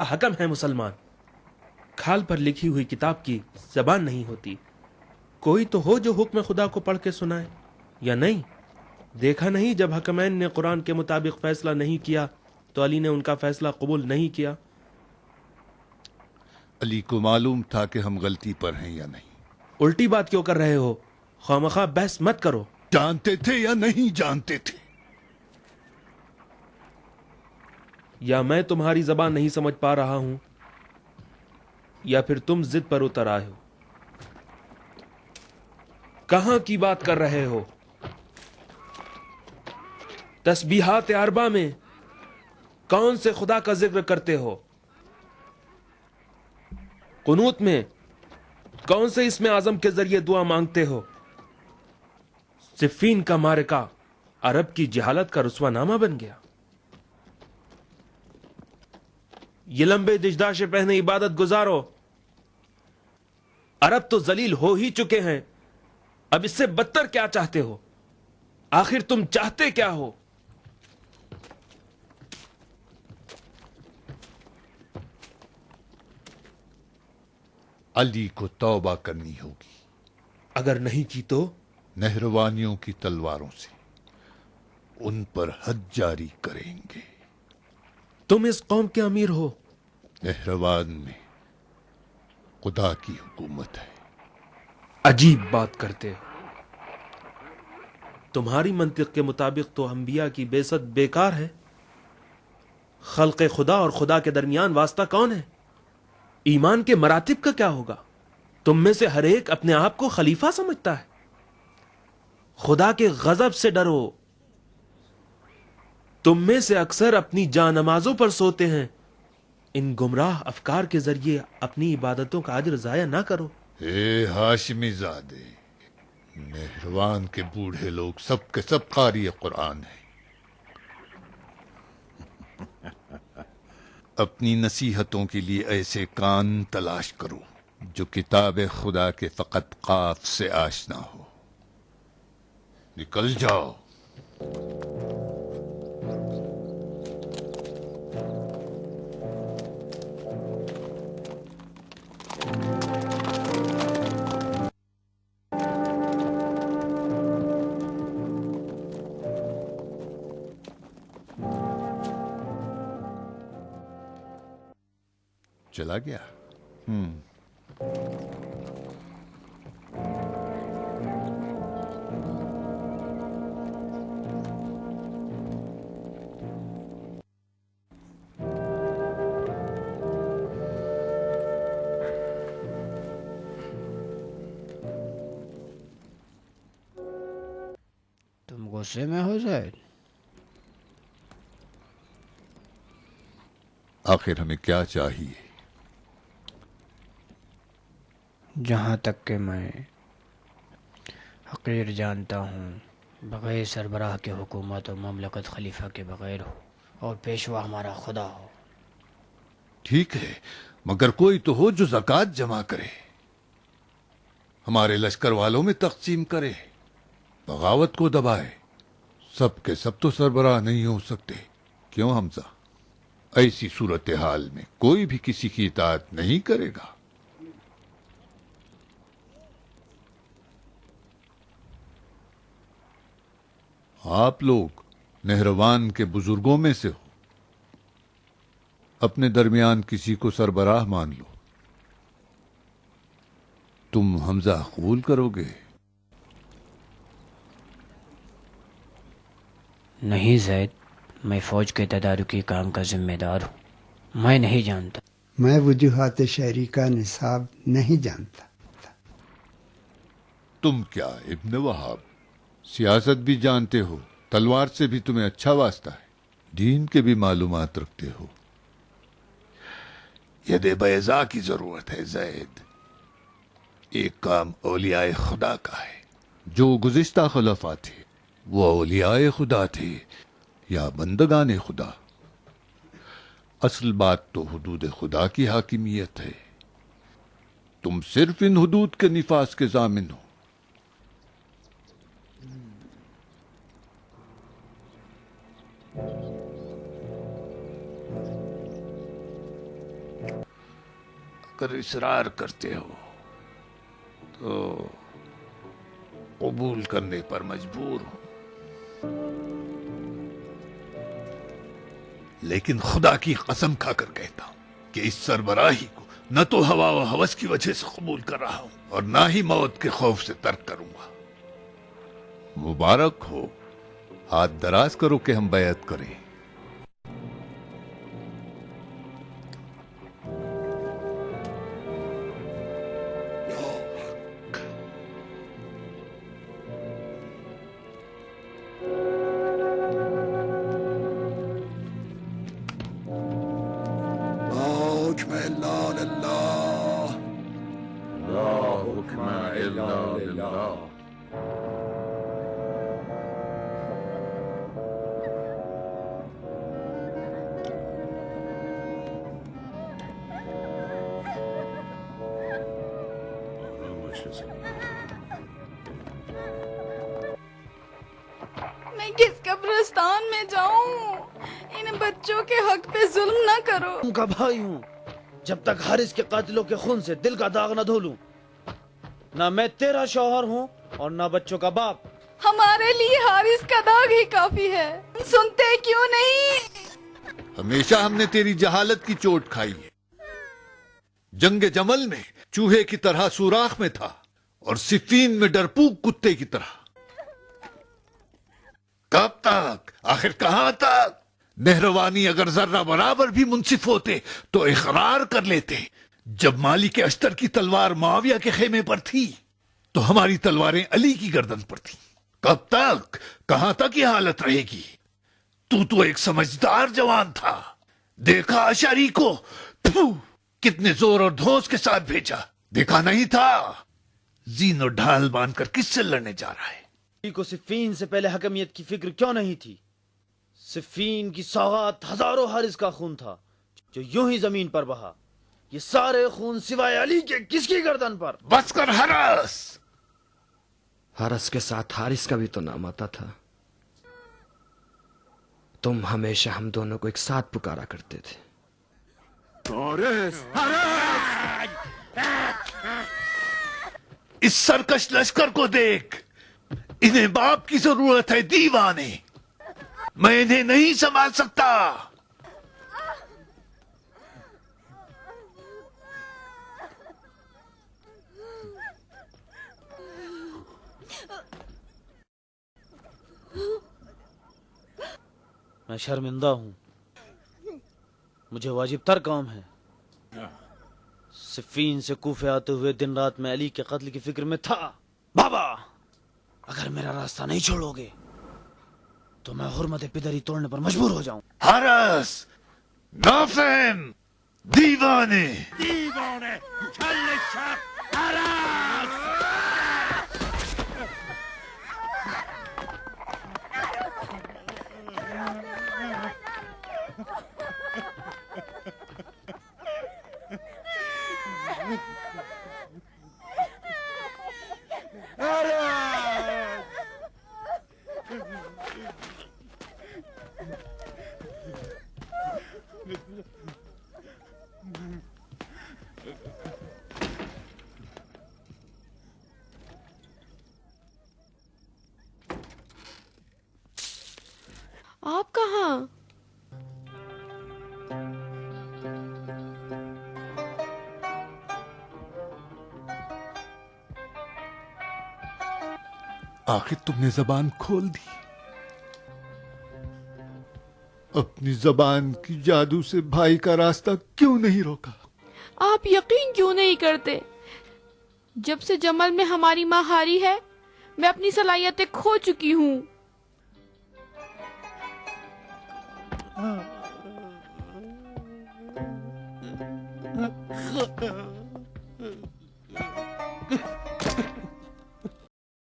حکم ہے مسلمان، کھال پر لکھی ہوئی کتاب کی زبان نہیں ہوتی. کوئی تو ہو جو حکم خدا کو پڑھ کے سنائے، یا نہیں؟ دیکھا نہیں جب حکمین نے قرآن کے مطابق فیصلہ نہیں کیا تو علی نے ان کا فیصلہ قبول نہیں کیا. علی کو معلوم تھا کہ ہم غلطی پر ہیں یا نہیں. الٹی بات کیوں کر رہے ہو؟ خواہ بحث مت کرو. جانتے تھے یا نہیں جانتے تھے؟ یا میں تمہاری زبان نہیں سمجھ پا رہا ہوں، یا پھر تم ضد پر اتر آئے ہو. کہاں کی بات کر رہے ہو؟ تسبیحات اربع میں کون سے خدا کا ذکر کرتے ہو؟ قنوت میں کون سے اسم اعظم کے ذریعے دعا مانگتے ہو؟ صفین کا معرکہ عرب کی جہالت کا رسوا نامہ بن گیا. یہ لمبے دشداشے پہنے عبادت گزارو. عرب تو ذلیل ہو ہی چکے ہیں، اب اس سے بدتر کیا چاہتے ہو؟ آخر تم چاہتے کیا ہو؟ علی کو توبہ کرنی ہوگی. اگر نہیں کی تو نہروانیوں کی تلواروں سے ان پر حد جاری کریں گے. تم اس قوم کے امیر ہو. نہروان میں خدا کی حکومت ہے. عجیب بات کرتے ہو. تمہاری منطق کے مطابق تو انبیاء کی بعثت بیکار ہے. خلق خدا اور خدا کے درمیان واسطہ کون ہے؟ ایمان کے مراتب کا کیا ہوگا؟ تم میں سے ہر ایک اپنے آپ کو خلیفہ سمجھتا ہے. خدا کے غضب سے ڈرو. تم میں سے اکثر اپنی جان نمازوں پر سوتے ہیں. ان گمراہ افکار کے ذریعے اپنی عبادتوں کا اجر ضائع نہ کرو. اے ہاشمی زادے، نہروان کے بوڑھے لوگ سب کے سب قاری قرآن ہیں. اپنی نصیحتوں کے لیے ایسے کان تلاش کرو جو کتاب خدا کے فقط قاف سے آشنا ہو. نکل جاؤ. چلا گیا. تم غصے میں ہو زید؟ آخر ہمیں کیا چاہیے؟ جہاں تک کہ میں حقیر جانتا ہوں، بغیر سربراہ کے حکومت و مملکت خلیفہ کے بغیر ہو اور پیشوا ہمارا خدا ہو. ٹھیک ہے، مگر کوئی تو ہو جو زکوٰۃ جمع کرے، ہمارے لشکر والوں میں تقسیم کرے، بغاوت کو دبائے. سب کے سب تو سربراہ نہیں ہو سکتے. کیوں حمزہ؟ ایسی صورتحال میں کوئی بھی کسی کی اطاعت نہیں کرے گا. آپ لوگ نہروان کے بزرگوں میں سے ہو، اپنے درمیان کسی کو سربراہ مان لو. تم حمزہ قبول کرو گے؟ نہیں زید، میں فوج کے تدارکی کام کا ذمہ دار ہوں. میں نہیں جانتا. میں وجوہات شہری کا نصاب نہیں جانتا. تم کیا ابن وہاب سیاست بھی جانتے ہو، تلوار سے بھی تمہیں اچھا واسطہ ہے، دین کے بھی معلومات رکھتے ہو. ید بیضا کی ضرورت ہے زید. ایک کام اولیاء خدا کا ہے. جو گزشتہ خلفاء تھے وہ اولیاء خدا تھے یا بندگان خدا. اصل بات تو حدود خدا کی حاکمیت ہے. تم صرف ان حدود کے نفاذ کے ضامن ہو. کر اصرار کرتے ہو تو قبول کرنے پر مجبور ہوں، لیکن خدا کی قسم کھا کر کہتا ہوں کہ اس سربراہی کو نہ تو ہوا و ہوس کی وجہ سے قبول کر رہا ہوں اور نہ ہی موت کے خوف سے ترک کروں گا۔ مبارک ہو، ہاتھ دراز کرو کہ ہم بیعت کریں۔ میں کس قبرستان میں جاؤں؟ ان بچوں کے حق پہ ظلم نہ کرو۔ ان کا بھائی ہوں، جب تک حارث کے قاتلوں کے خون سے دل کا داغ نہ دھو لوں، نہ میں تیرا شوہر ہوں اور نہ بچوں کا باپ۔ ہمارے لیے حارث کا داغ ہی کافی ہے، سنتے کیوں نہیں؟ ہمیشہ ہم نے تیری جہالت کی چوٹ کھائی ہے۔ جنگ جمل میں چوہے کی طرح سوراخ میں تھا اور صفین میں ڈرپوک کتے کی طرح۔ کب تک؟ آخر کہاں تک؟ مہروانی اگر ذرہ برابر بھی منصف ہوتے تو اقرار کر لیتے، جب مالک اشتر کی تلوار معاویہ کے خیمے پر تھی تو ہماری تلواریں علی کی گردن پر تھیں۔ کب تک؟ کہاں تک یہ حالت رہے گی؟ تو ایک سمجھدار جوان تھا، دیکھا اشعری کو پھو، کتنے زور اور دھوس کے ساتھ بھیجا، دیکھا نہیں تھا؟ زین و ڈھال باندھ کر کس سے لڑنے جا رہا ہے؟ کو صفین سے پہلے حکمیت کی فکر کیوں نہیں تھی؟ صفین کی سوغات ہزاروں حارث کا خون تھا جو یوں ہی زمین پر بہا۔ یہ سارے خون سوائے علی کے کس کی گردن پر؟ بس کر حرس! حرس کے ساتھ حارث کا بھی تو نام آتا تھا۔ تم ہمیشہ ہم دونوں کو ایک ساتھ پکارا کرتے تھے۔ اس سرکش لشکر کو دیکھ، انہیں باپ کی ضرورت ہے، دیوانے، میں انہیں نہیں سنبھال سکتا۔ میں شرمندہ ہوں، مجھے واجب تر کام ہے۔ صفین سے کوفے آتے ہوئے دن رات میں علی کے قتل کی فکر میں تھا۔ بابا، اگر میرا راستہ نہیں چھوڑو گے تو میں حرمت پدری توڑنے پر مجبور ہو جاؤں۔ حرس، نافہم، دیوانے! آپ کہاں؟ آخر تم نے زبان کھول دی، اپنی زبان کی جادو سے بھائی کا راستہ کیوں نہیں روکا؟ آپ یقین کیوں نہیں کرتے؟ جب سے جمل میں ہماری ماں ہاری ہے میں اپنی صلاحیتیں کھو چکی ہوں۔